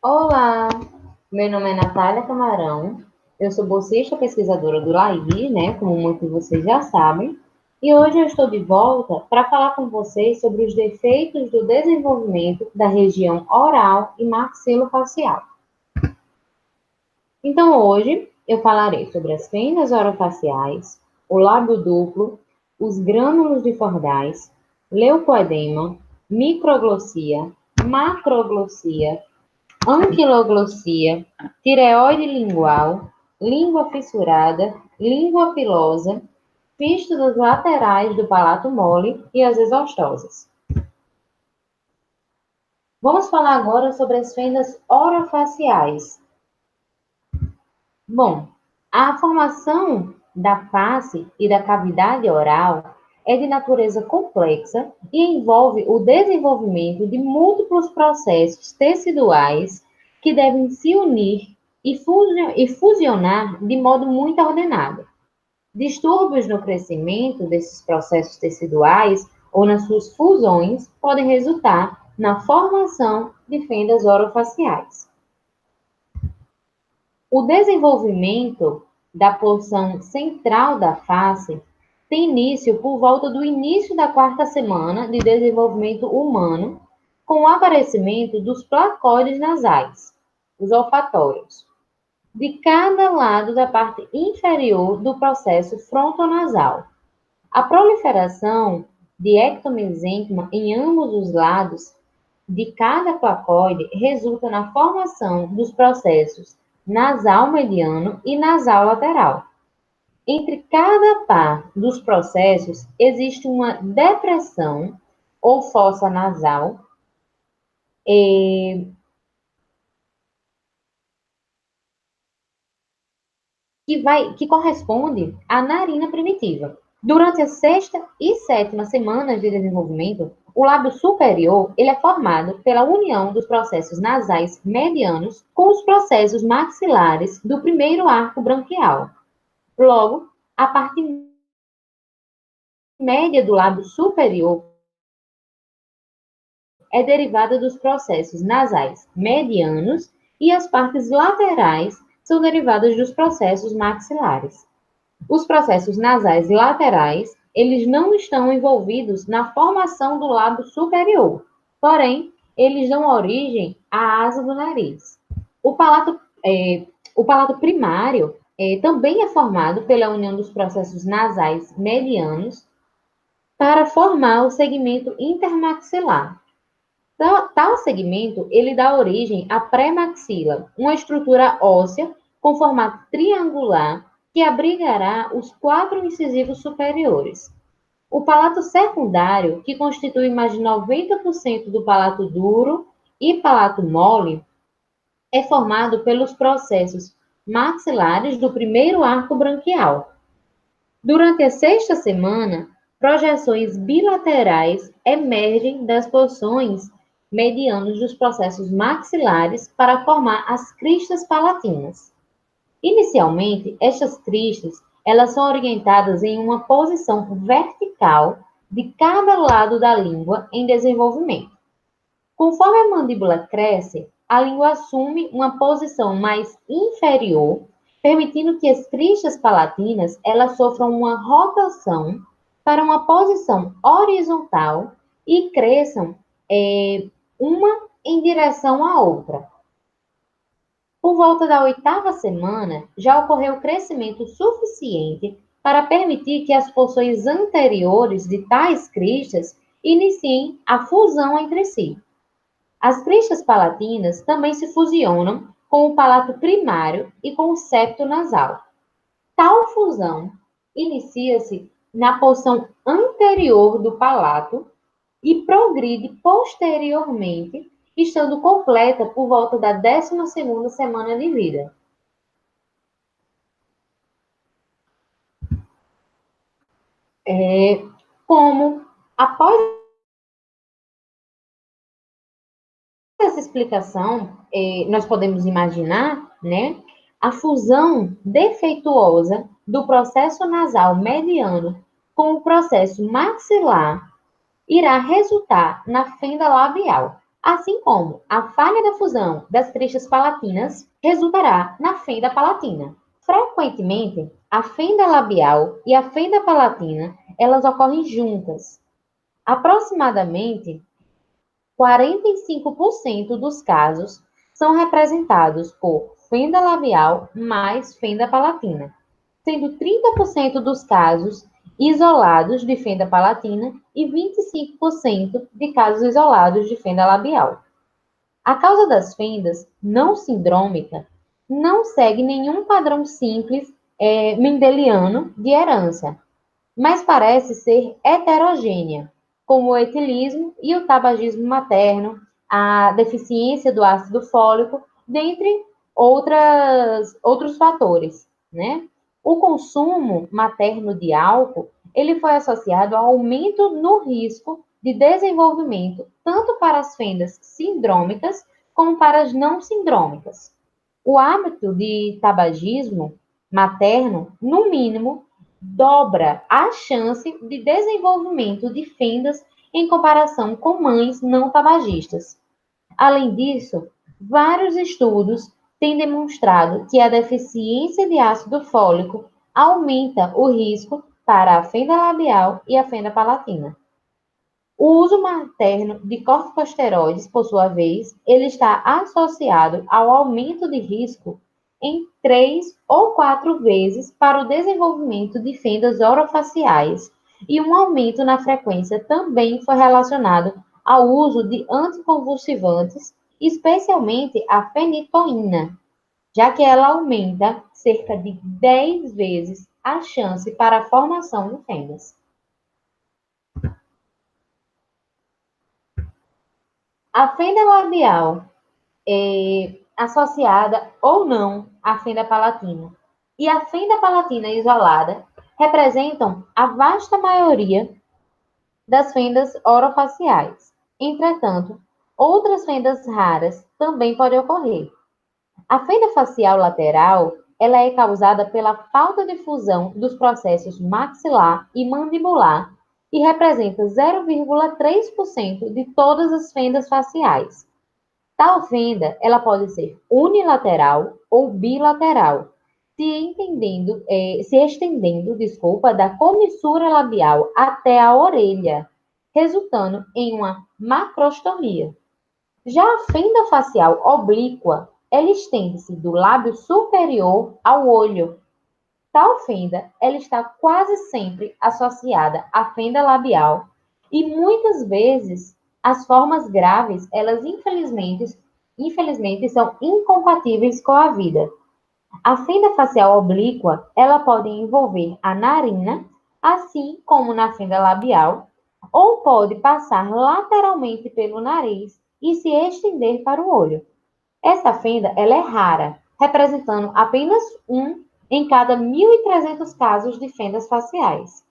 Olá, meu nome é Natália Camarão, eu sou bolsista pesquisadora do LAI, né, como muitos de vocês já sabem, e hoje eu estou de volta para falar com vocês sobre os defeitos do desenvolvimento da região oral e maxilofacial. Então, hoje eu falarei sobre as fendas orofaciais, o lábio duplo, os grânulos de Fordyce, leucoedema, microglossia, macroglossia, anquiloglossia, tireoide lingual, língua fissurada, língua pilosa, fístulas laterais do palato mole e as exostosas. Vamos falar agora sobre as fendas orofaciais. Bom, a formação da face e da cavidade oral é de natureza complexa e envolve o desenvolvimento de múltiplos processos teciduais que devem se unir e fusionar de modo muito ordenado. Distúrbios no crescimento desses processos teciduais ou nas suas fusões podem resultar na formação de fendas orofaciais. O desenvolvimento da porção central da face tem início por volta do início da quarta semana de desenvolvimento humano, com o aparecimento dos placoides nasais, os olfatórios, de cada lado da parte inferior do processo frontonasal. A proliferação de ectomesênquima em ambos os lados de cada placoide resulta na formação dos processos nasal mediano e nasal lateral. Entre cada par dos processos existe uma depressão ou fossa nasal que corresponde à narina primitiva. Durante a sexta e sétima semanas de desenvolvimento, o lábio superior ele é formado pela união dos processos nasais medianos com os processos maxilares do primeiro arco branquial. Logo, a parte média do lábio superior é derivada dos processos nasais medianos e as partes laterais são derivadas dos processos maxilares. Os processos nasais laterais, eles não estão envolvidos na formação do lábio superior, porém, eles dão origem à asa do nariz. O palato primário também é formado pela união dos processos nasais medianos para formar o segmento intermaxilar. Tal segmento, ele dá origem à pré-maxila, uma estrutura óssea com formato triangular que abrigará os 4 incisivos superiores. O palato secundário, que constitui mais de 90% do palato duro e palato mole, é formado pelos processos maxilares do primeiro arco branquial. Durante a sexta semana, projeções bilaterais emergem das porções medianas dos processos maxilares para formar as cristas palatinas. Inicialmente, estas cristas, elas são orientadas em uma posição vertical de cada lado da língua em desenvolvimento. Conforme a mandíbula cresce, a língua assume uma posição mais inferior, permitindo que as cristas palatinas elas sofram uma rotação para uma posição horizontal e cresçam uma em direção à outra. Por volta da oitava semana, já ocorreu crescimento suficiente para permitir que as porções anteriores de tais cristas iniciem a fusão entre si. As cristas palatinas também se fusionam com o palato primário e com o septo nasal. Tal fusão inicia-se na porção anterior do palato e progride posteriormente, estando completa por volta da 12ª semana de vida. Como, após essa explicação, nós podemos imaginar, né, a fusão defeituosa do processo nasal mediano com o processo maxilar irá resultar na fenda labial. Assim como a falha da fusão das crestas palatinas resultará na fenda palatina. Frequentemente, a fenda labial e a fenda palatina, elas ocorrem juntas. Aproximadamente 45% dos casos são representados por fenda labial mais fenda palatina, sendo 30% dos casos isolados de fenda palatina e 25% de casos isolados de fenda labial. A causa das fendas não sindrômica não segue nenhum padrão simples mendeliano de herança, mas parece ser heterogênea, como o etilismo e o tabagismo materno, a deficiência do ácido fólico, dentre outros fatores, né? O consumo materno de álcool, ele foi associado ao aumento no risco de desenvolvimento, tanto para as fendas sindrômicas como para as não sindrômicas. O hábito de tabagismo materno, no mínimo, dobra a chance de desenvolvimento de fendas em comparação com mães não tabagistas. Além disso, vários estudos têm demonstrado que a deficiência de ácido fólico aumenta o risco para a fenda labial e a fenda palatina. O uso materno de corticosteroides, por sua vez, ele está associado ao aumento de risco em 3 ou 4 vezes para o desenvolvimento de fendas orofaciais, e um aumento na frequência também foi relacionado ao uso de anticonvulsivantes, especialmente a fenitoína, já que ela aumenta cerca de 10 vezes a chance para a formação de fendas. A fenda labial é associada ou não à fenda palatina e a fenda palatina isolada representam a vasta maioria das fendas orofaciais. Entretanto, outras fendas raras também podem ocorrer. A fenda facial lateral, ela é causada pela falta de fusão dos processos maxilar e mandibular e representa 0,3% de todas as fendas faciais. Tal fenda, ela pode ser unilateral ou bilateral, se estendendo, da comissura labial até a orelha, resultando em uma macrostomia. Já a fenda facial oblíqua, ela estende-se do lábio superior ao olho. Tal fenda, ela está quase sempre associada à fenda labial e muitas vezes as formas graves, elas infelizmente são incompatíveis com a vida. A fenda facial oblíqua, ela pode envolver a narina, assim como na fenda labial, ou pode passar lateralmente pelo nariz e se estender para o olho. Essa fenda, ela é rara, representando apenas um em cada 1.300 casos de fendas faciais.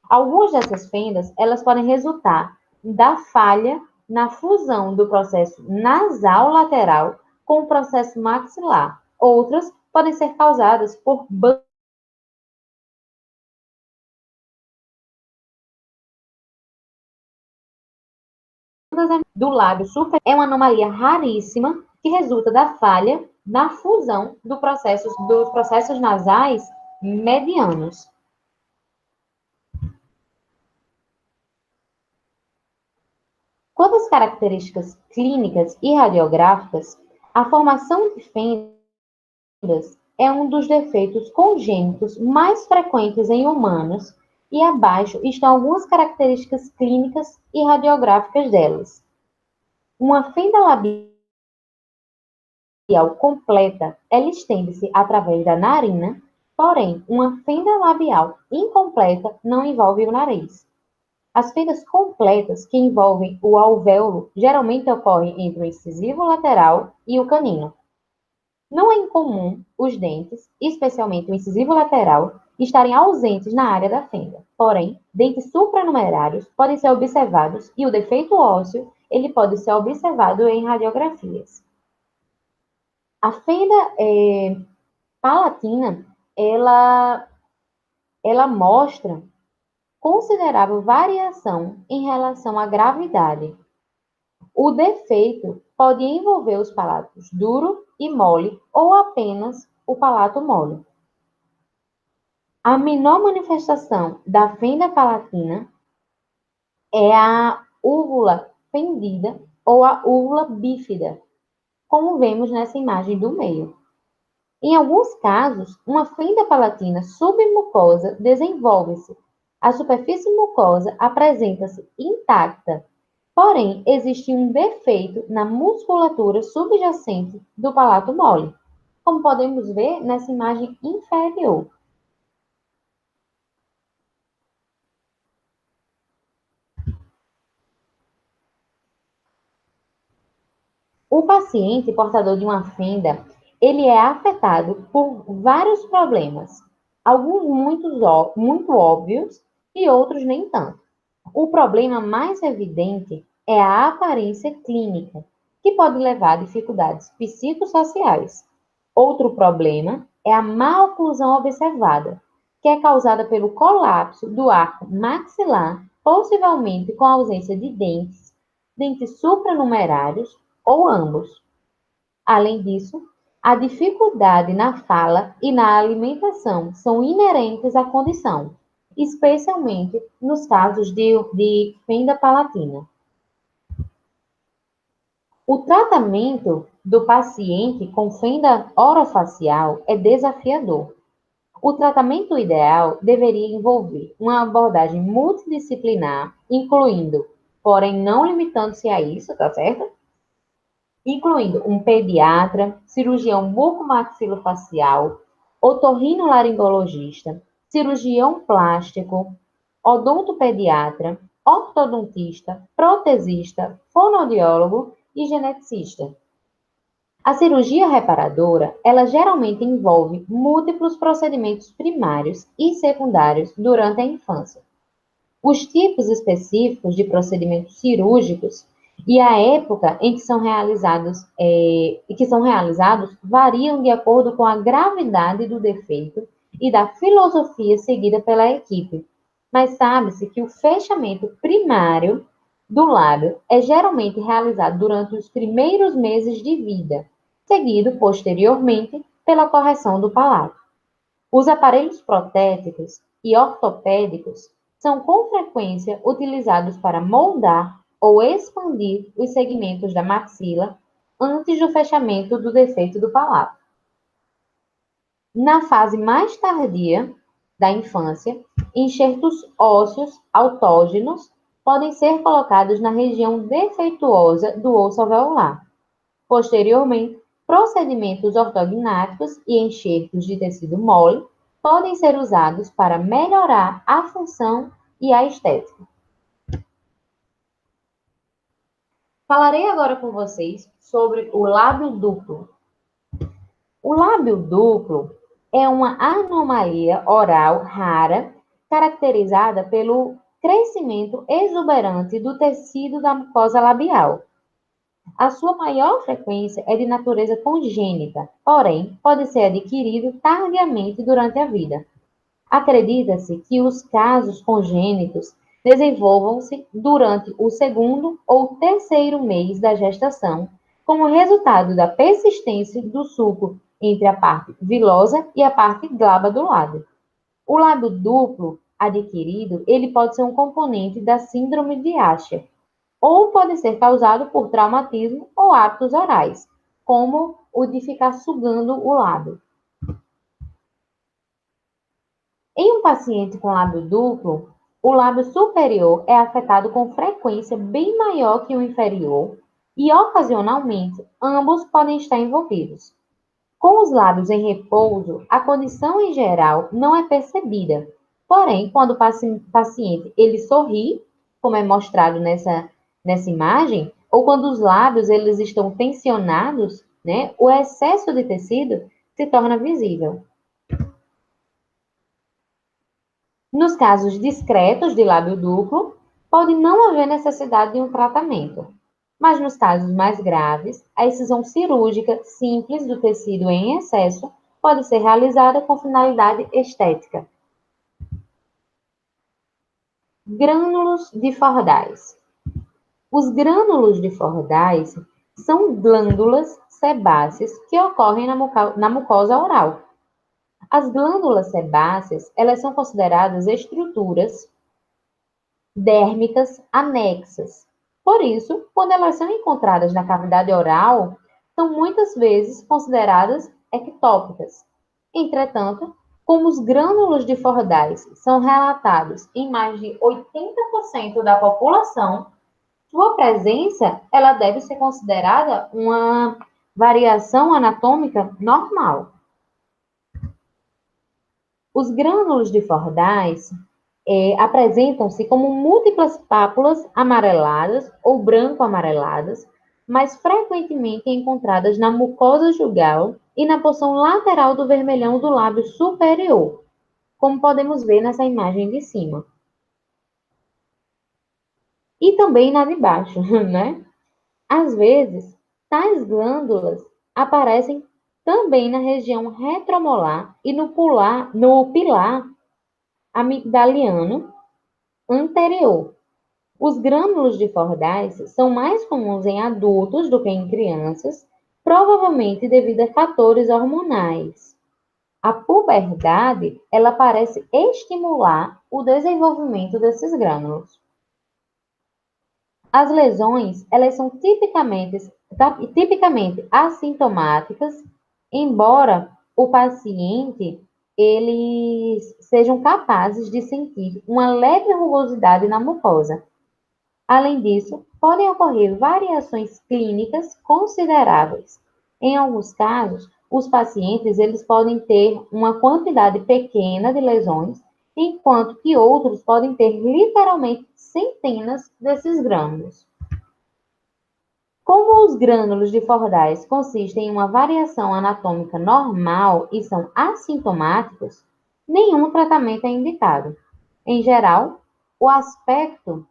Algumas dessas fendas, elas podem resultar da falha na fusão do processo nasal lateral com o processo maxilar. Outras podem ser causadas por bandas do lábio superior. É uma anomalia raríssima que resulta da falha na fusão dos processos nasais medianos. Quanto às características clínicas e radiográficas, a formação de fendas é um dos defeitos congênitos mais frequentes em humanos e abaixo estão algumas características clínicas e radiográficas delas. Uma fenda labial completa, ela estende-se através da narina, porém, uma fenda labial incompleta não envolve o nariz. As fendas completas que envolvem o alvéolo geralmente ocorrem entre o incisivo lateral e o canino. Não é incomum os dentes, especialmente o incisivo lateral, estarem ausentes na área da fenda. Porém, dentes supranumerários podem ser observados e o defeito ósseo ele pode ser observado em radiografias. A fenda palatina, ela mostra considerável variação em relação à gravidade. O defeito pode envolver os palatos duro e mole ou apenas o palato mole. A menor manifestação da fenda palatina é a úvula fendida ou a úvula bífida, como vemos nessa imagem do meio. Em alguns casos, uma fenda palatina submucosa desenvolve-se. A superfície mucosa apresenta-se intacta, porém, existe um defeito na musculatura subjacente do palato mole, como podemos ver nessa imagem inferior. O paciente portador de uma fenda, ele é afetado por vários problemas, alguns muito óbvios e outros nem tanto. O problema mais evidente é a aparência clínica, que pode levar a dificuldades psicossociais. Outro problema é a maloclusão observada, que é causada pelo colapso do arco maxilar, possivelmente com a ausência de dentes, dentes supranumerários ou ambos. Além disso, a dificuldade na fala e na alimentação são inerentes à condição, especialmente nos casos de fenda palatina. O tratamento do paciente com fenda orofacial é desafiador. O tratamento ideal deveria envolver uma abordagem multidisciplinar, incluindo, porém não limitando-se a isso, tá certo? Incluindo um pediatra, cirurgião bucomaxilofacial, otorrinolaringologista, cirurgião plástico, odontopediatra, ortodontista, protesista, fonoaudiólogo e geneticista. A cirurgia reparadora, ela geralmente envolve múltiplos procedimentos primários e secundários durante a infância. Os tipos específicos de procedimentos cirúrgicos e a época em que são realizados variam de acordo com a gravidade do defeito e da filosofia seguida pela equipe. Mas sabe-se que o fechamento primário do lábio é geralmente realizado durante os primeiros meses de vida, seguido posteriormente pela correção do palato. Os aparelhos protéticos e ortopédicos são com frequência utilizados para moldar ou expandir os segmentos da maxila antes do fechamento do defeito do palato. Na fase mais tardia da infância, enxertos ósseos autógenos podem ser colocados na região defeituosa do osso alveolar. Posteriormente, procedimentos ortognáticos e enxertos de tecido mole podem ser usados para melhorar a função e a estética. Falarei agora com vocês sobre o lábio duplo. O lábio duplo é uma anomalia oral rara, caracterizada pelo crescimento exuberante do tecido da mucosa labial. A sua maior frequência é de natureza congênita, porém, pode ser adquirido tardiamente durante a vida. Acredita-se que os casos congênitos desenvolvam-se durante o segundo ou terceiro mês da gestação, como resultado da persistência do suco entre a parte vilosa e a parte glaba do lábio. O lábio duplo adquirido, ele pode ser um componente da síndrome de Usher, ou pode ser causado por traumatismo ou hábitos orais, como o de ficar sugando o lábio. Em um paciente com lábio duplo, o lábio superior é afetado com frequência bem maior que o inferior e, ocasionalmente, ambos podem estar envolvidos. Com os lábios em repouso, a condição em geral não é percebida. Porém, quando o paciente ele sorri, como é mostrado nessa imagem, ou quando os lábios eles estão tensionados, né, o excesso de tecido se torna visível. Nos casos discretos de lábio duplo, pode não haver necessidade de um tratamento. Mas nos casos mais graves, a excisão cirúrgica simples do tecido em excesso pode ser realizada com finalidade estética. Grânulos de Fordyce. Os grânulos de Fordyce são glândulas sebáceas que ocorrem na mucosa oral. As glândulas sebáceas, elas são consideradas estruturas dérmicas anexas. Por isso, quando elas são encontradas na cavidade oral, são muitas vezes consideradas ectópicas. Entretanto, como os grânulos de Fordyce são relatados em mais de 80% da população, sua presença ela deve ser considerada uma variação anatômica normal. Os grânulos de Fordyce apresentam-se como múltiplas pápulas amareladas ou branco-amareladas, mais frequentemente encontradas na mucosa jugal e na porção lateral do vermelhão do lábio superior, como podemos ver nessa imagem de cima. E também na de baixo, né? Às vezes, tais glândulas aparecem também na região retromolar e no pilar amigdaliano anterior. Os grânulos de Fordyce são mais comuns em adultos do que em crianças, provavelmente devido a fatores hormonais. A puberdade, ela parece estimular o desenvolvimento desses grânulos. As lesões, elas são tipicamente assintomáticas, embora o paciente eles sejam capazes de sentir uma leve rugosidade na mucosa. Além disso, podem ocorrer variações clínicas consideráveis. Em alguns casos, os pacientes eles podem ter uma quantidade pequena de lesões, enquanto que outros podem ter literalmente centenas desses grânulos. Como os grânulos de Fordyce consistem em uma variação anatômica normal e são assintomáticos, nenhum tratamento é indicado. Em geral, o aspecto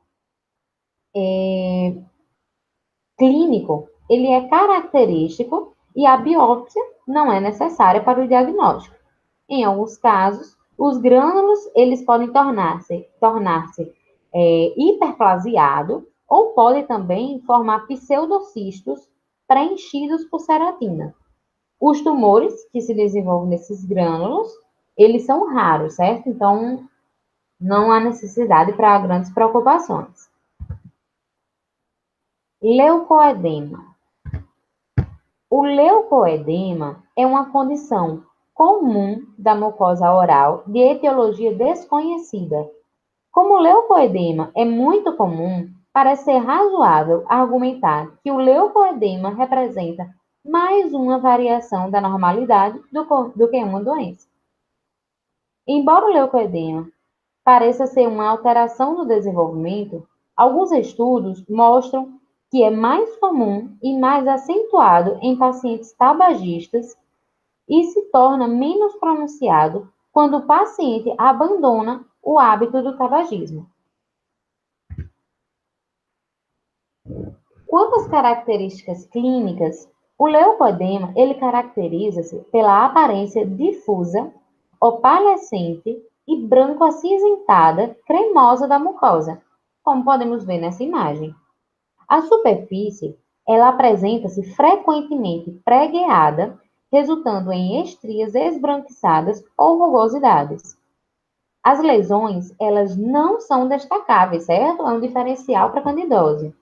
clínico ele é característico e a biópsia não é necessária para o diagnóstico. Em alguns casos, os grânulos eles podem tornar-se hiperplasiado ou podem também formar pseudocistos preenchidos por ceratina. Os tumores que se desenvolvem nesses grânulos, eles são raros, certo? Então, não há necessidade para grandes preocupações. Leucoedema. O leucoedema é uma condição comum da mucosa oral de etiologia desconhecida. Como o leucoedema é muito comum, parece ser razoável argumentar que o leucoedema representa mais uma variação da normalidade do que uma doença. Embora o leucoedema pareça ser uma alteração no desenvolvimento, alguns estudos mostram que é mais comum e mais acentuado em pacientes tabagistas e se torna menos pronunciado quando o paciente abandona o hábito do tabagismo. Quanto às características clínicas, o leucoedema ele caracteriza-se pela aparência difusa, opalescente e branco acinzentada, cremosa da mucosa, como podemos ver nessa imagem. A superfície, ela apresenta-se frequentemente pregueada, resultando em estrias esbranquiçadas ou rugosidades. As lesões, elas não são destacáveis, certo? É um diferencial para a candidose.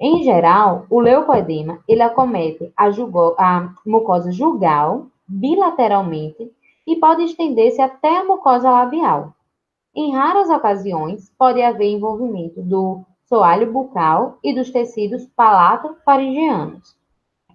Em geral, o leucoedema, ele acomete a mucosa jugal bilateralmente e pode estender-se até a mucosa labial. Em raras ocasiões, pode haver envolvimento do soalho bucal e dos tecidos palato-faringeanos.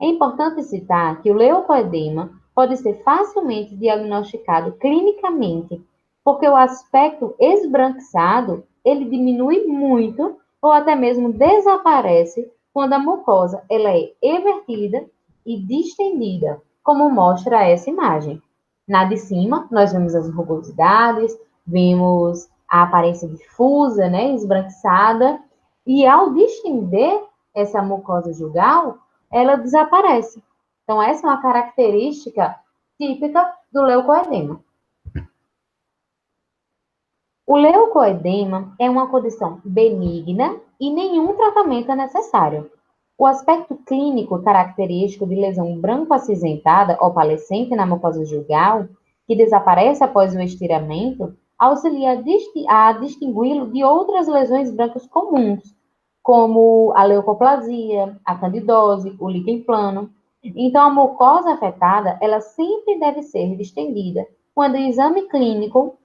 É importante citar que o leucoedema pode ser facilmente diagnosticado clinicamente, porque o aspecto esbranquiçado, ele diminui muito ou até mesmo desaparece quando a mucosa ela é evertida e distendida, como mostra essa imagem. Na de cima, nós vemos as rugosidades, vemos a aparência difusa, né, esbranquiçada, e ao distender essa mucosa jugal, ela desaparece. Então, essa é uma característica típica do leucoedema. O leucoedema é uma condição benigna e nenhum tratamento é necessário. O aspecto clínico característico de lesão branco-acinzentada ou opalescente na mucosa gingal, que desaparece após o estiramento, auxilia a distingui-lo de outras lesões brancas comuns, como a leucoplasia, a candidose, o líquen plano. Então, a mucosa afetada, ela sempre deve ser distendida quando o exame clínico,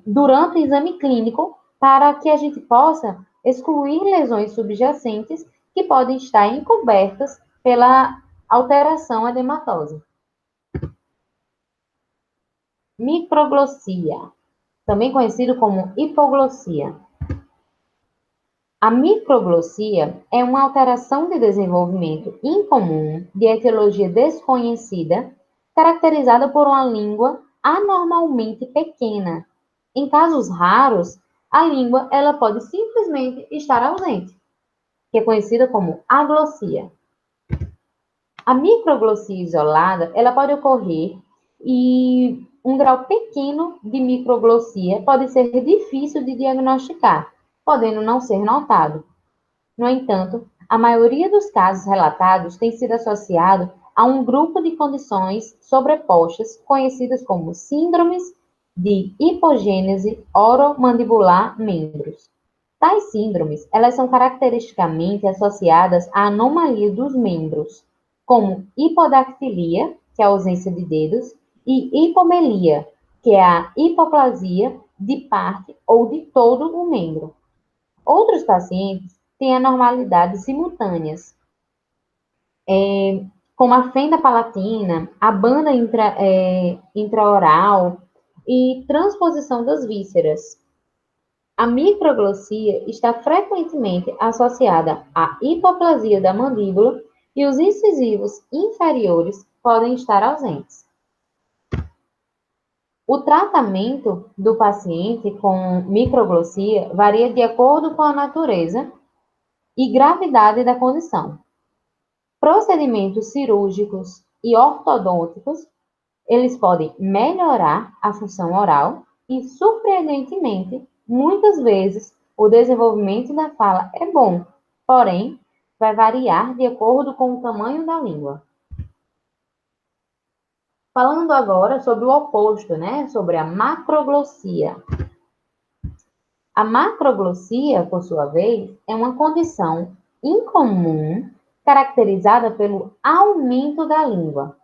durante o exame clínico, para que a gente possa excluir lesões subjacentes que podem estar encobertas pela alteração edematosa. Microglossia, também conhecido como hipoglossia. A microglossia é uma alteração de desenvolvimento incomum de etiologia desconhecida, caracterizada por uma língua anormalmente pequena. Em casos raros, a língua ela pode simplesmente estar ausente, que é conhecida como aglossia. A microglossia isolada, ela pode ocorrer e um grau pequeno de microglossia pode ser difícil de diagnosticar, podendo não ser notado. No entanto, a maioria dos casos relatados tem sido associado a um grupo de condições sobrepostas conhecidas como síndromes de hipogênese oromandibular membros. Tais síndromes, elas são caracteristicamente associadas à anomalia dos membros, como hipodactilia, que é a ausência de dedos, e hipomelia, que é a hipoplasia de parte ou de todo o membro. Outros pacientes têm anormalidades simultâneas, como a fenda palatina, a banda intraoral e transposição das vísceras. A microglossia está frequentemente associada à hipoplasia da mandíbula e os incisivos inferiores podem estar ausentes. O tratamento do paciente com microglossia varia de acordo com a natureza e gravidade da condição. Procedimentos cirúrgicos e ortodônticos, eles podem melhorar a função oral e, surpreendentemente, muitas vezes o desenvolvimento da fala é bom, porém, vai variar de acordo com o tamanho da língua. Falando agora sobre o oposto, né? Sobre a macroglossia. A macroglossia, por sua vez, é uma condição incomum caracterizada pelo aumento da língua.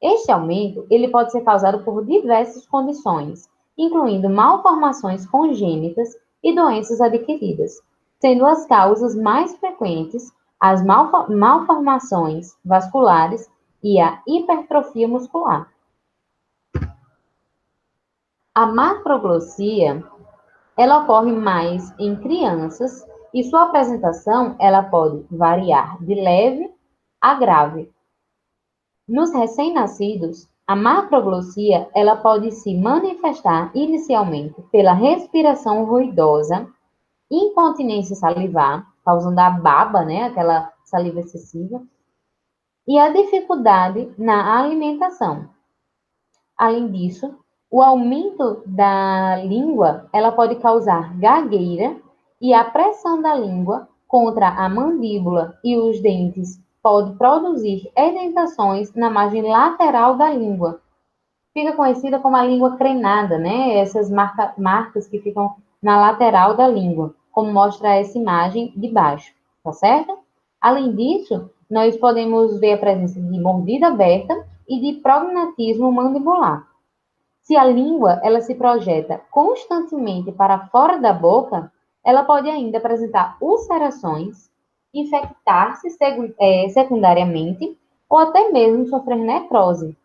Este aumento, ele pode ser causado por diversas condições, incluindo malformações congênitas e doenças adquiridas, sendo as causas mais frequentes as malformações vasculares e a hipertrofia muscular. A macroglossia, ela ocorre mais em crianças e sua apresentação ela pode variar de leve a grave. Nos recém-nascidos, a macroglossia ela pode se manifestar inicialmente pela respiração ruidosa, incontinência salivar, causando a baba, né, aquela saliva excessiva, e a dificuldade na alimentação. Além disso, o aumento da língua, ela pode causar gagueira e a pressão da língua contra a mandíbula e os dentes pode produzir edentações na margem lateral da língua. Fica conhecida como a língua crenada, né? Essas marcas que ficam na lateral da língua, como mostra essa imagem de baixo, tá certo? Além disso, nós podemos ver a presença de mordida aberta e de prognatismo mandibular. Se a língua ela se projeta constantemente para fora da boca, ela pode ainda apresentar ulcerações, infectar-se secundariamente ou até mesmo sofrer necrose.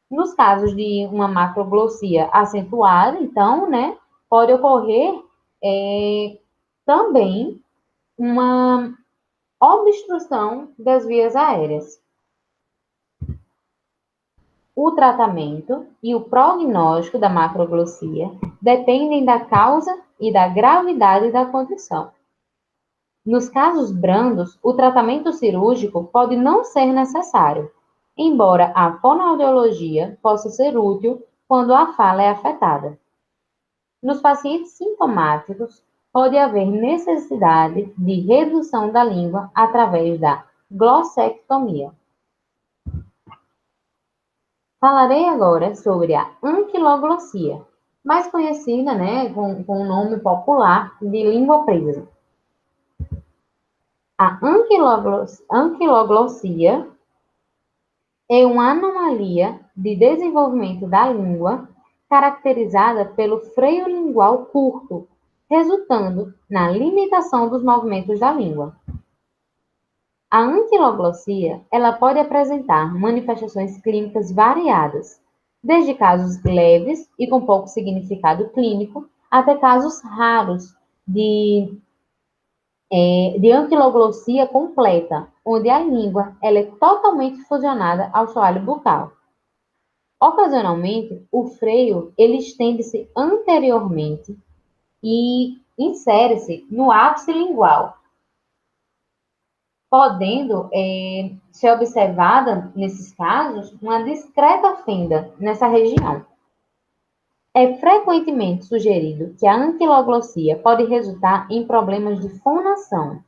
Nos casos de uma macroglossia acentuada, então, né, pode ocorrer também uma obstrução das vias aéreas. O tratamento e o prognóstico da macroglossia dependem da causa e da gravidade da condição. Nos casos brandos, o tratamento cirúrgico pode não ser necessário, embora a fonoaudiologia possa ser útil quando a fala é afetada. Nos pacientes sintomáticos, pode haver necessidade de redução da língua através da glossectomia. Falarei agora sobre a anquiloglossia, mais conhecida, né, com o nome popular de língua presa. A anquiloglossia é uma anomalia de desenvolvimento da língua caracterizada pelo freio lingual curto, resultando na limitação dos movimentos da língua. A anquiloglossia, ela pode apresentar manifestações clínicas variadas, desde casos leves e com pouco significado clínico, até casos raros de anquiloglossia completa, onde a língua ela é totalmente fusionada ao soalho bucal. Ocasionalmente, o freio ele estende-se anteriormente e insere-se no ápice lingual, podendo ser observada, nesses casos, uma discreta fenda nessa região. É frequentemente sugerido que a anquiloglossia pode resultar em problemas de fonação.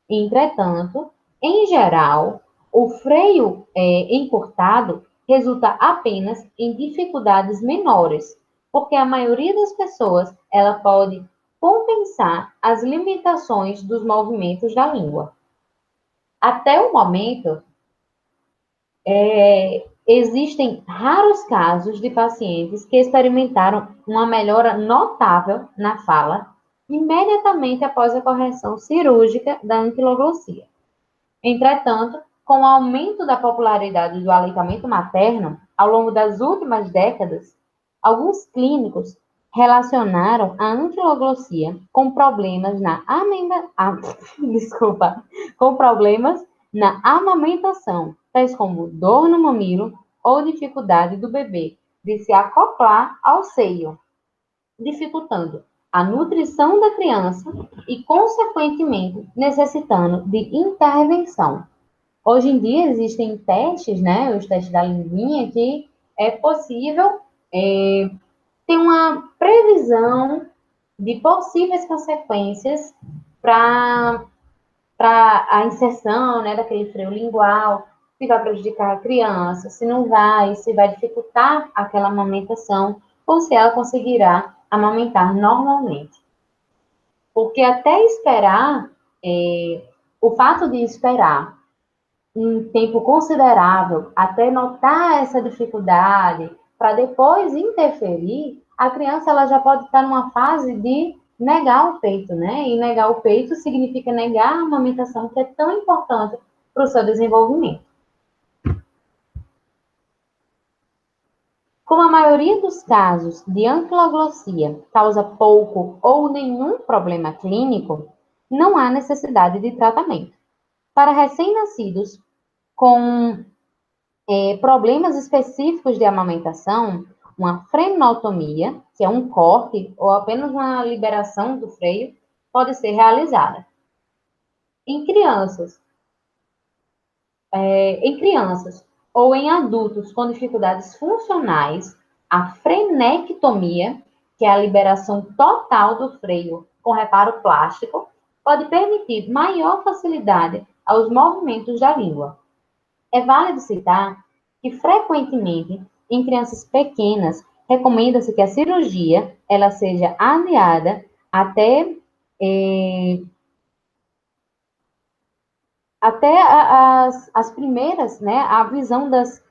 Entretanto, em geral, o freio encurtado resulta apenas em dificuldades menores, porque a maioria das pessoas ela pode compensar as limitações dos movimentos da língua. Até o momento, existem raros casos de pacientes que experimentaram uma melhora notável na fala imediatamente após a correção cirúrgica da anquiloglossia. Entretanto, com o aumento da popularidade do aleitamento materno ao longo das últimas décadas, alguns clínicos relacionaram a anquiloglossia com problemas na amamentação, tais como dor no mamilo ou dificuldade do bebê de se acoplar ao seio, dificultando a nutrição da criança e, consequentemente, necessitando de intervenção. Hoje em dia existem testes, né, os testes da linguinha, que é possível ter uma previsão de possíveis consequências para a inserção, né, daquele freio lingual, se vai prejudicar a criança, se não vai, se vai dificultar aquela amamentação, ou se ela conseguirá amamentar normalmente. Porque até esperar, o fato de esperar um tempo considerável até notar essa dificuldade, para depois interferir, a criança ela já pode estar numa fase de negar o peito, né? E negar o peito significa negar a amamentação, que é tão importante para o seu desenvolvimento. Como a maioria dos casos de anquiloglossia causa pouco ou nenhum problema clínico, não há necessidade de tratamento. Para recém-nascidos com problemas específicos de amamentação, uma frenotomia, que é um corte ou apenas uma liberação do freio, pode ser realizada. Em crianças ou em adultos com dificuldades funcionais, a frenectomia, que é a liberação total do freio com reparo plástico, pode permitir maior facilidade aos movimentos da língua. É válido citar que, frequentemente, em crianças pequenas, recomenda-se que a cirurgia ela seja adiada até as primeiras, né, a visão das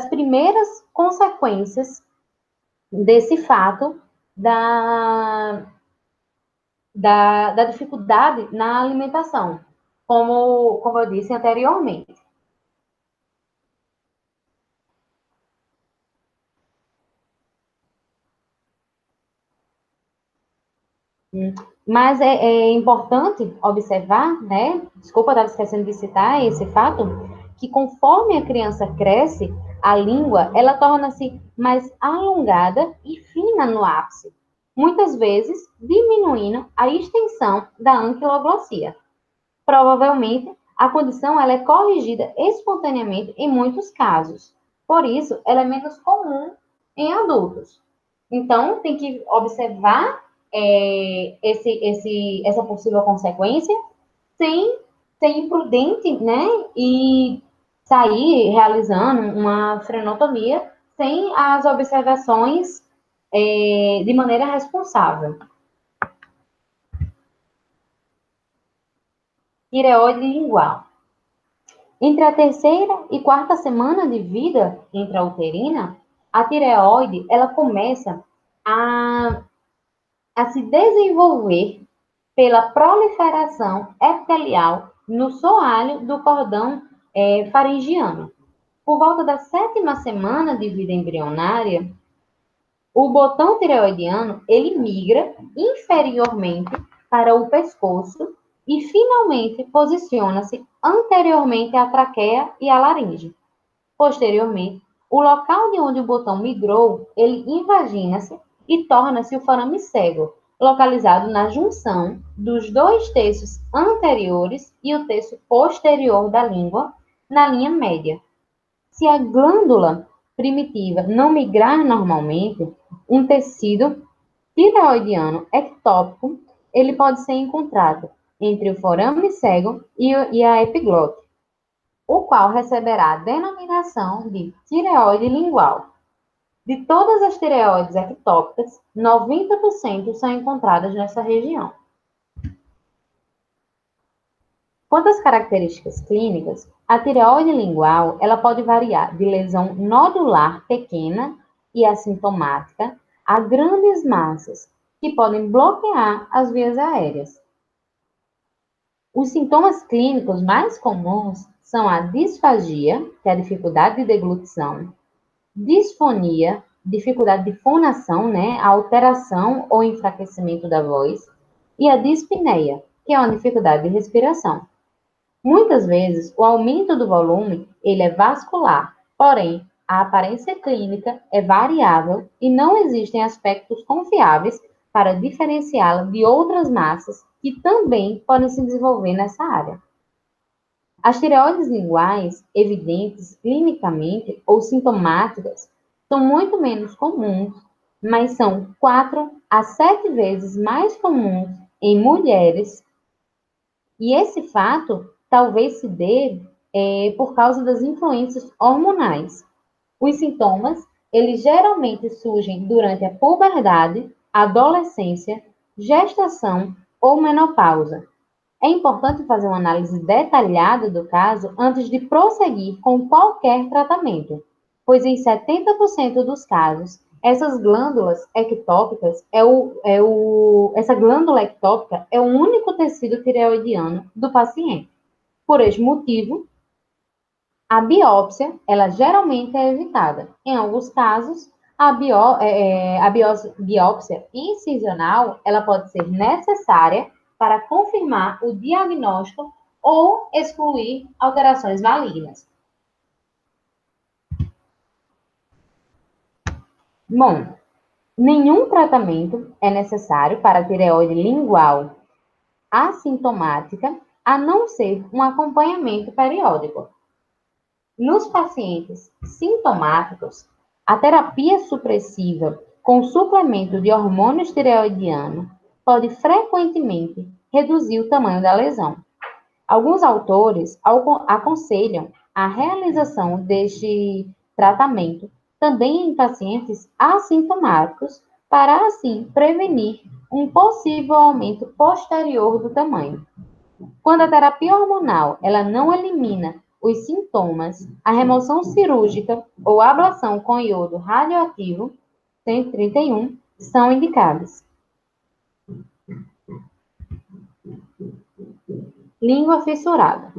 primeiras consequências desse fato da dificuldade na alimentação, como eu disse anteriormente. Mas é importante observar, né? Desculpa, eu estava esquecendo de citar esse fato, que conforme a criança cresce, a língua ela torna-se mais alongada e fina no ápice, muitas vezes diminuindo a extensão da anquiloglossia. Provavelmente, a condição ela é corrigida espontaneamente em muitos casos. Por isso, ela é menos comum em adultos. Então, tem que observar essa possível consequência sem ser imprudente, né? E sair realizando uma frenotomia sem as observações de maneira responsável. Tireoide lingual. Entre a terceira e quarta semana de vida intrauterina, a tireoide ela começa a se desenvolver pela proliferação epitelial no soalho do cordão faringiano. Por volta da sétima semana de vida embrionária, o botão tireoidiano ele migra inferiormente para o pescoço e finalmente posiciona-se anteriormente à traqueia e à laringe. Posteriormente, o local de onde o botão migrou, ele invagina-se e torna-se o forame cego, localizado na junção dos dois terços anteriores e o terço posterior da língua, na linha média. Se a glândula primitiva não migrar normalmente, um tecido tireoidiano ectópico, ele pode ser encontrado entre o forame cego e a epiglote, o qual receberá a denominação de tireoide lingual. De todas as tireoides ectópicas, 90% são encontradas nessa região. Quanto às características clínicas, a tireoide lingual ela pode variar de lesão nodular pequena e assintomática a grandes massas, que podem bloquear as vias aéreas. Os sintomas clínicos mais comuns são a disfagia, que é a dificuldade de deglutição, disfonia, dificuldade de fonação, né, a alteração ou enfraquecimento da voz, e a dispneia, que é uma dificuldade de respiração. Muitas vezes, o aumento do volume ele é vascular, porém, a aparência clínica é variável e não existem aspectos confiáveis para diferenciá-la de outras massas que também podem se desenvolver nessa área. As tireoides linguais, evidentes clinicamente ou sintomáticas, são muito menos comuns, mas são 4 a 7 vezes mais comuns em mulheres. E esse fato talvez se dê por causa das influências hormonais. Os sintomas, eles geralmente surgem durante a puberdade, adolescência, gestação ou menopausa. É importante fazer uma análise detalhada do caso antes de prosseguir com qualquer tratamento, pois em 70% dos casos, essas glândulas ectópicas essa glândula ectópica é o único tecido tireoidiano do paciente. Por este motivo, a biópsia, ela geralmente é evitada. Em alguns casos, a biópsia incisional, ela pode ser necessária para confirmar o diagnóstico ou excluir alterações malignas. Bom, nenhum tratamento é necessário para a tireoide lingual assintomática, a não ser um acompanhamento periódico. Nos pacientes sintomáticos, a terapia supressiva com suplemento de hormônio tireoidiano pode frequentemente reduzir o tamanho da lesão. Alguns autores aconselham a realização deste tratamento também em pacientes assintomáticos para, assim, prevenir um possível aumento posterior do tamanho. Quando a terapia hormonal ela não elimina os sintomas, a remoção cirúrgica ou ablação com iodo radioativo 131 são indicadas. Língua fissurada.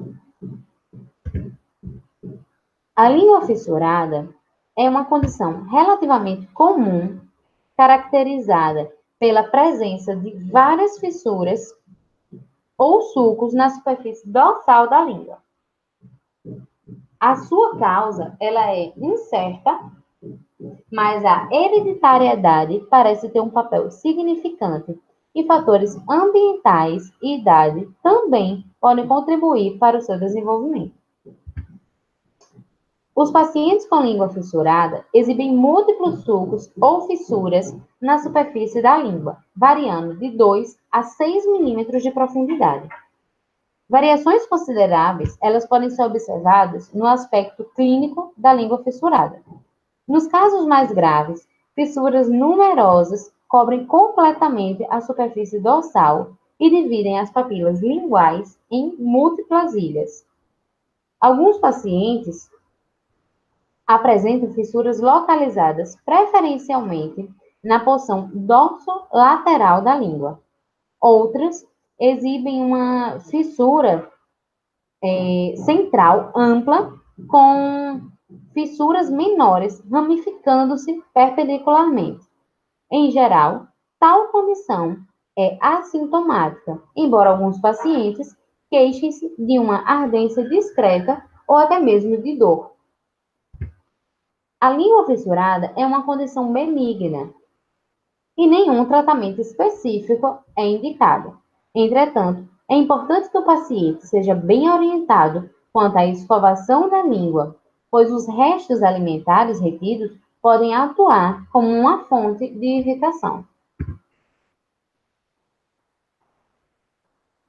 A língua fissurada é uma condição relativamente comum, caracterizada pela presença de várias fissuras ou sulcos na superfície dorsal da língua. A sua causa ela é incerta, mas a hereditariedade parece ter um papel significante e fatores ambientais e idade também podem contribuir para o seu desenvolvimento. Os pacientes com língua fissurada exibem múltiplos sulcos ou fissuras na superfície da língua, variando de 2 a 6 milímetros de profundidade. Variações consideráveis, elas podem ser observadas no aspecto clínico da língua fissurada. Nos casos mais graves, fissuras numerosas cobrem completamente a superfície dorsal e dividem as papilas linguais em múltiplas ilhas. Alguns pacientes apresentam fissuras localizadas preferencialmente na porção dorsolateral da língua. Outras exibem uma fissura central ampla com fissuras menores ramificando-se perpendicularmente. Em geral, tal condição é assintomática, embora alguns pacientes queixem-se de uma ardência discreta ou até mesmo de dor. A língua fissurada é uma condição benigna e nenhum tratamento específico é indicado. Entretanto, é importante que o paciente seja bem orientado quanto à escovação da língua, pois os restos alimentares retidos podem atuar como uma fonte de irritação.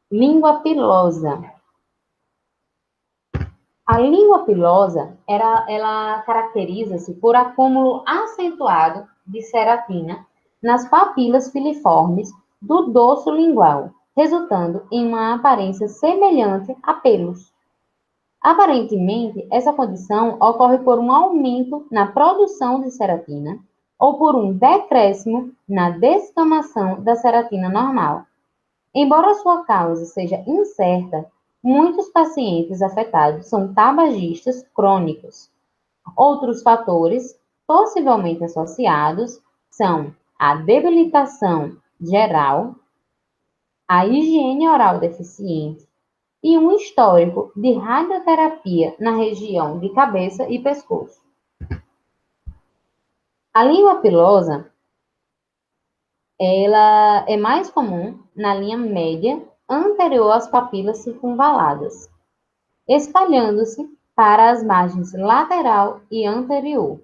Língua pilosa. A língua pilosa, ela caracteriza-se por acúmulo acentuado de ceratina nas papilas filiformes do dorso lingual, resultando em uma aparência semelhante a pelos. Aparentemente, essa condição ocorre por um aumento na produção de ceratina ou por um decréscimo na descamação da ceratina normal. Embora sua causa seja incerta, muitos pacientes afetados são tabagistas crônicos. Outros fatores possivelmente associados são a debilitação geral, a higiene oral deficiente e um histórico de radioterapia na região de cabeça e pescoço. A língua pilosa, ela é mais comum na linha média anterior às papilas circunvaladas, espalhando-se para as margens lateral e anterior.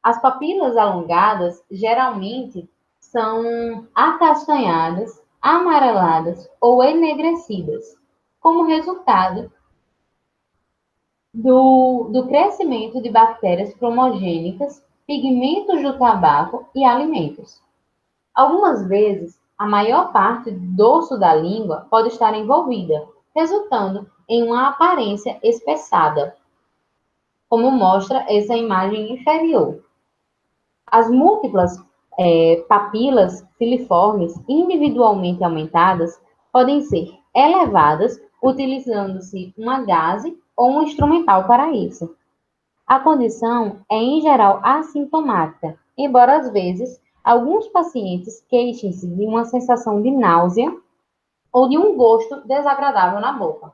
As papilas alongadas geralmente são acastanhadas, amareladas ou enegrecidas, como resultado do crescimento de bactérias cromogênicas, pigmentos do tabaco e alimentos. Algumas vezes, a maior parte do dorso da língua pode estar envolvida, resultando em uma aparência espessada, como mostra essa imagem inferior. As múltiplas papilas filiformes individualmente aumentadas podem ser elevadas utilizando-se uma gaze ou um instrumental para isso. A condição é, em geral, assintomática, embora às vezes alguns pacientes queixem-se de uma sensação de náusea ou de um gosto desagradável na boca.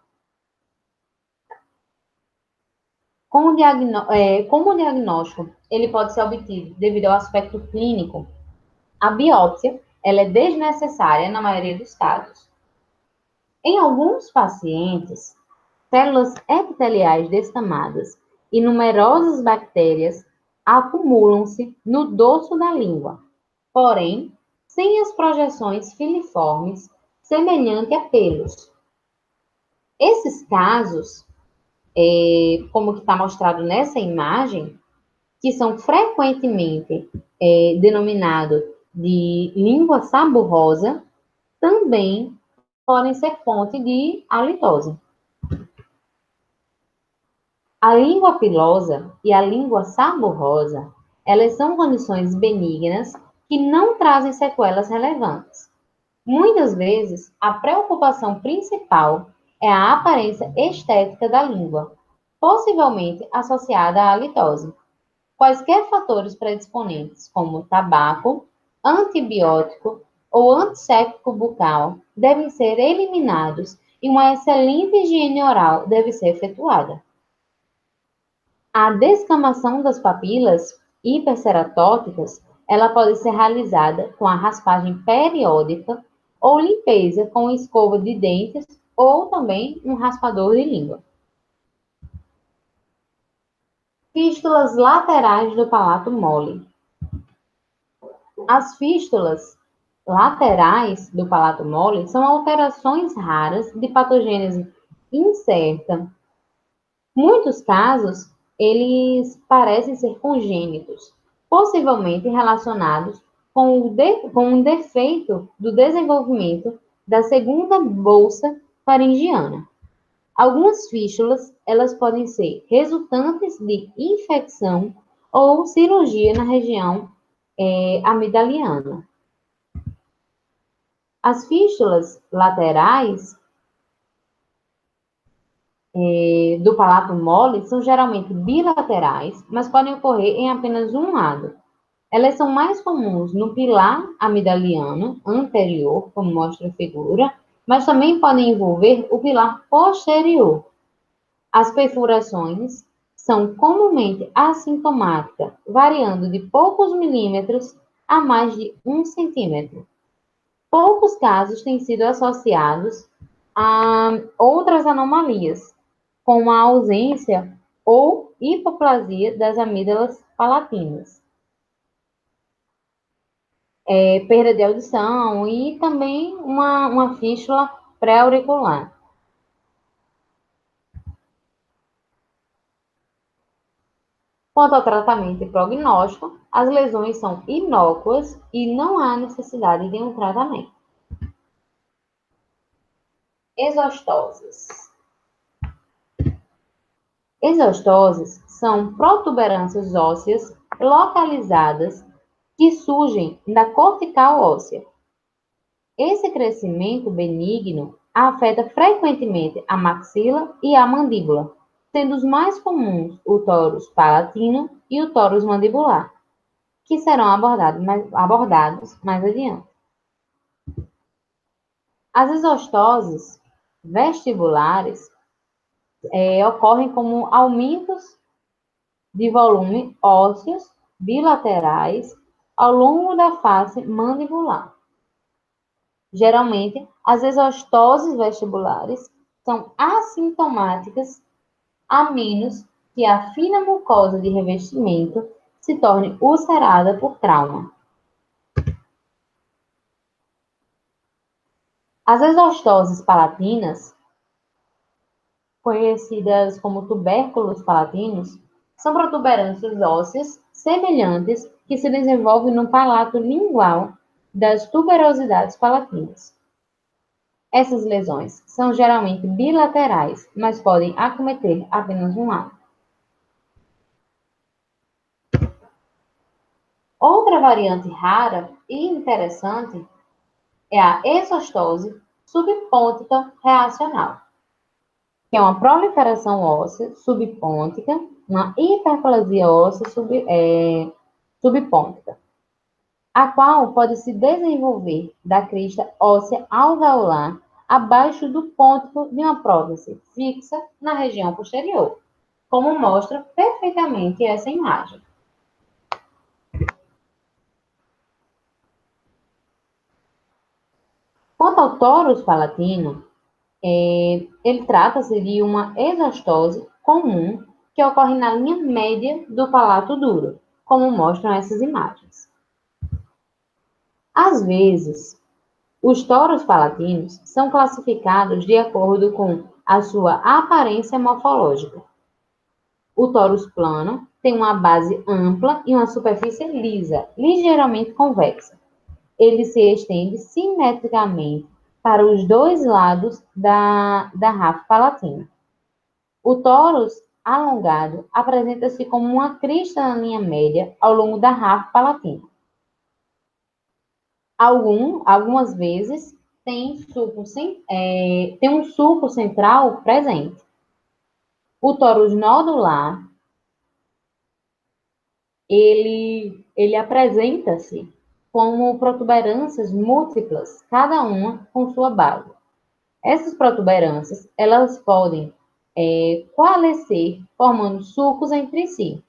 Como o diagnóstico ele pode ser obtido devido ao aspecto clínico, a biópsia ela é desnecessária na maioria dos casos. Em alguns pacientes, células epiteliais descamadas e numerosas bactérias acumulam-se no dorso da língua, porém, sem as projeções filiformes semelhantes a pelos. Esses casos, como que está mostrado nessa imagem, que são frequentemente denominados de língua saburrosa, também podem ser fonte de halitose. A língua pilosa e a língua saburrosa, elas são condições benignas que não trazem sequelas relevantes. Muitas vezes, a preocupação principal é a aparência estética da língua, possivelmente associada à halitose. Quaisquer fatores predisponentes, como tabaco, antibiótico ou antisséptico bucal, devem ser eliminados e uma excelente higiene oral deve ser efetuada. A descamação das papilas hiperceratóticas, ela pode ser realizada com a raspagem periódica ou limpeza com escova de dentes ou também um raspador de língua. Fístulas laterais do palato mole. As fístulas laterais do palato mole são alterações raras de patogênese incerta. Muitos casos, eles parecem ser congênitos, possivelmente relacionados com um defeito do desenvolvimento da segunda bolsa faringiana. Algumas fístulas, elas podem ser resultantes de infecção ou cirurgia na região amidaliana. As fístulas laterais do palato mole são geralmente bilaterais, mas podem ocorrer em apenas um lado. Elas são mais comuns no pilar amidaliano anterior, como mostra a figura, mas também podem envolver o pilar posterior. As perfurações são comumente assintomáticas, variando de poucos milímetros a mais de 1 centímetro. Poucos casos têm sido associados a outras anomalias, como a ausência ou hipoplasia das amígdalas palatinas, perda de audição e também uma fístula pré-auricular. Quanto ao tratamento e prognóstico, as lesões são inócuas e não há necessidade de um tratamento. Exostoses. Exostoses são protuberâncias ósseas localizadas que surgem da cortical óssea. Esse crescimento benigno afeta frequentemente a maxila e a mandíbula, sendo os mais comuns o tórus palatino e o tórus mandibular, que serão abordados mais adiante. As exostoses vestibulares ocorrem como aumentos de volume ósseos bilaterais ao longo da face mandibular. Geralmente, as exostoses vestibulares são assintomáticas, a menos que a fina mucosa de revestimento se torne ulcerada por trauma. As exostoses palatinas, conhecidas como tubérculos palatinos, são protuberâncias ósseas semelhantes que se desenvolvem no palato lingual das tuberosidades palatinas. Essas lesões são geralmente bilaterais, mas podem acometer apenas um lado. Outra variante rara e interessante é a exostose subpôntica reacional, que é uma proliferação óssea subpôntica, uma hiperplasia óssea subpôntica, a qual pode se desenvolver da crista óssea alveolar abaixo do pôntico de uma prótese fixa na região posterior, como mostra perfeitamente essa imagem. Quanto ao tórus palatino, ele trata-se de uma exostose comum que ocorre na linha média do palato duro, como mostram essas imagens. Às vezes, os tórus palatinos são classificados de acordo com a sua aparência morfológica. O tórus plano tem uma base ampla e uma superfície lisa, ligeiramente convexa. Ele se estende simetricamente para os dois lados da ráfia palatina. O tórus alongado apresenta-se como uma crista na linha média ao longo da ráfia palatina. Algumas vezes tem um sulco central presente. O tórus nodular, ele apresenta-se como protuberâncias múltiplas, cada uma com sua base. Essas protuberâncias, elas podem coalescer, formando sulcos entre si.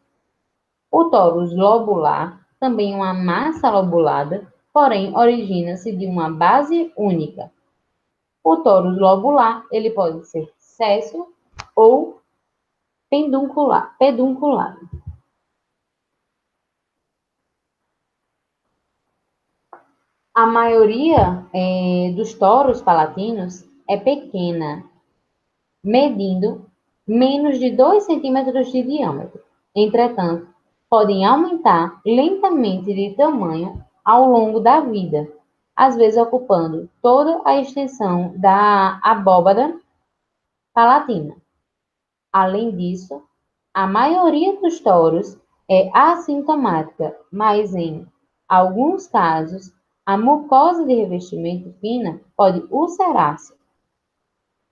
O tórus lobular, também uma massa lobulada, porém origina-se de uma base única. O tórus lobular, ele pode ser sessile ou pedunculado. A maioria dos toros palatinos é pequena, medindo menos de 2 centímetros de diâmetro. Entretanto, podem aumentar lentamente de tamanho ao longo da vida, às vezes ocupando toda a extensão da abóbada palatina. Além disso, a maioria dos touros é assintomática, mas em alguns casos, a mucosa de revestimento fina pode ulcerar-se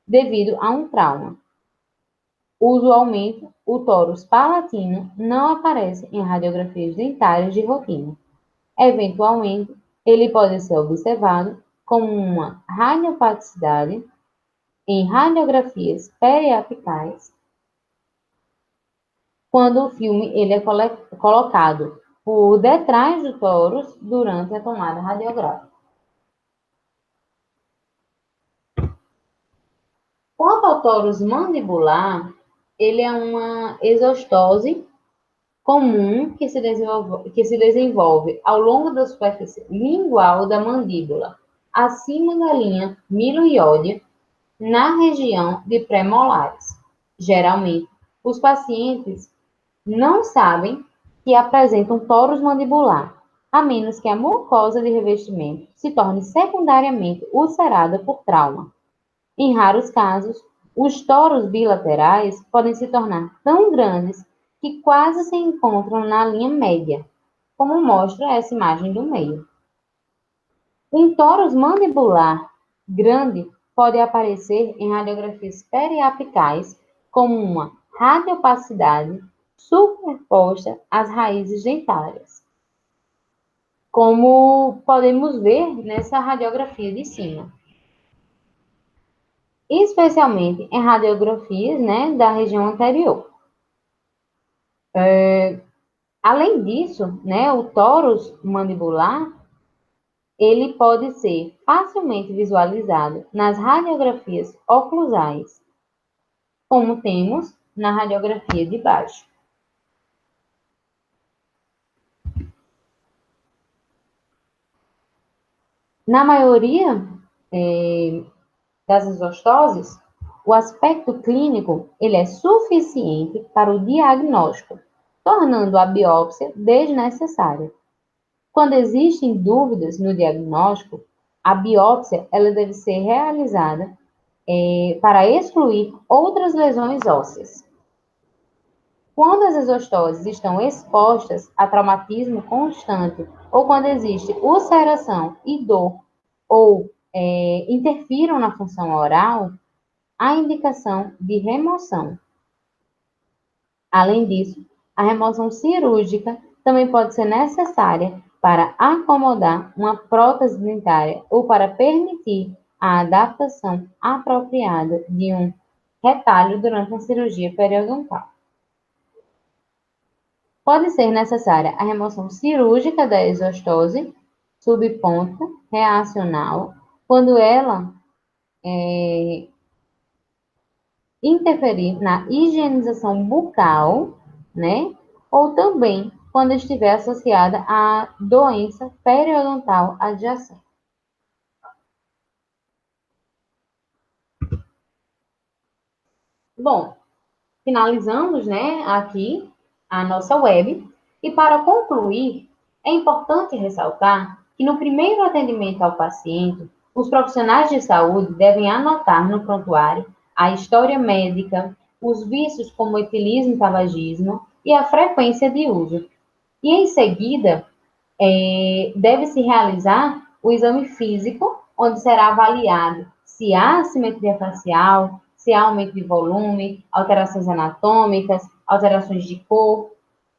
devido a um trauma. Usualmente, o tórus palatino não aparece em radiografias dentárias de rotina. Eventualmente, ele pode ser observado como uma radiopaticidade em radiografias periapicais, quando o filme ele é colocado por detrás do tórus durante a tomada radiográfica. Quanto ao tórus mandibular, ele é uma exostose comum que se desenvolve ao longo da superfície lingual da mandíbula, acima da linha miloióide, na região de pré-molares. Geralmente, os pacientes não sabem que apresentam tórus mandibular, a menos que a mucosa de revestimento se torne secundariamente ulcerada por trauma. Em raros casos, os toros bilaterais podem se tornar tão grandes que quase se encontram na linha média, como mostra essa imagem do meio. Um tórus mandibular grande pode aparecer em radiografias periapicais como uma radiopacidade superposta às raízes dentárias, como podemos ver nessa radiografia de cima. Especialmente em radiografias, né, da região anterior. Além disso, né, o tórus mandibular, ele pode ser facilmente visualizado nas radiografias oclusais, como temos na radiografia de baixo. Na maioria das exostoses, o aspecto clínico ele é suficiente para o diagnóstico, tornando a biópsia desnecessária. Quando existem dúvidas no diagnóstico, a biópsia ela deve ser realizada para excluir outras lesões ósseas. Quando as exostoses estão expostas a traumatismo constante ou quando existe ulceração e dor ou interfiram na função oral, há indicação de remoção. Além disso, a remoção cirúrgica também pode ser necessária para acomodar uma prótese dentária ou para permitir a adaptação apropriada de um retalho durante a cirurgia periodontal. Pode ser necessária a remoção cirúrgica da exostose subponta reacional quando ela interferir na higienização bucal, né? Ou também quando estiver associada à doença periodontal adjacente. Bom, finalizamos, né, aqui a nossa web. E para concluir, é importante ressaltar que no primeiro atendimento ao paciente, os profissionais de saúde devem anotar no prontuário a história médica, os vícios como etilismo e tabagismo e a frequência de uso. E em seguida, deve-se realizar o exame físico, onde será avaliado se há assimetria facial, se há aumento de volume, alterações anatômicas, alterações de cor.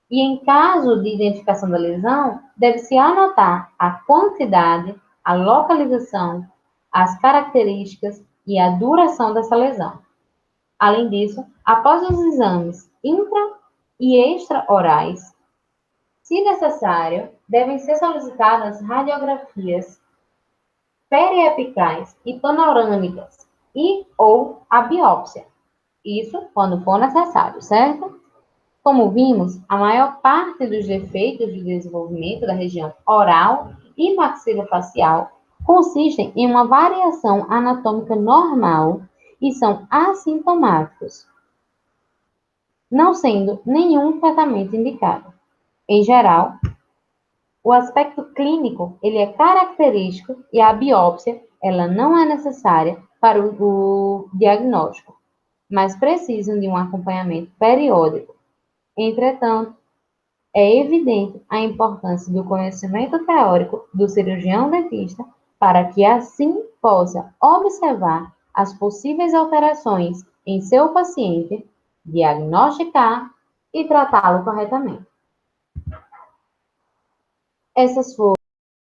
E em caso de identificação da lesão, deve-se anotar a quantidade, a localização, as características e a duração dessa lesão. Além disso, após os exames intra e extra-orais, se necessário, devem ser solicitadas radiografias periapicais e panorâmicas e ou a biópsia. Isso quando for necessário, certo? Como vimos, a maior parte dos defeitos de desenvolvimento da região oral e maxilofacial consistem em uma variação anatômica normal e são assintomáticos, não sendo nenhum tratamento indicado. Em geral, o aspecto clínico ele é característico e a biópsia ela não é necessária para o diagnóstico, mas precisam de um acompanhamento periódico. Entretanto, é evidente a importância do conhecimento teórico do cirurgião dentista para que assim possa observar as possíveis alterações em seu paciente, diagnosticar e tratá-lo corretamente. Essas foram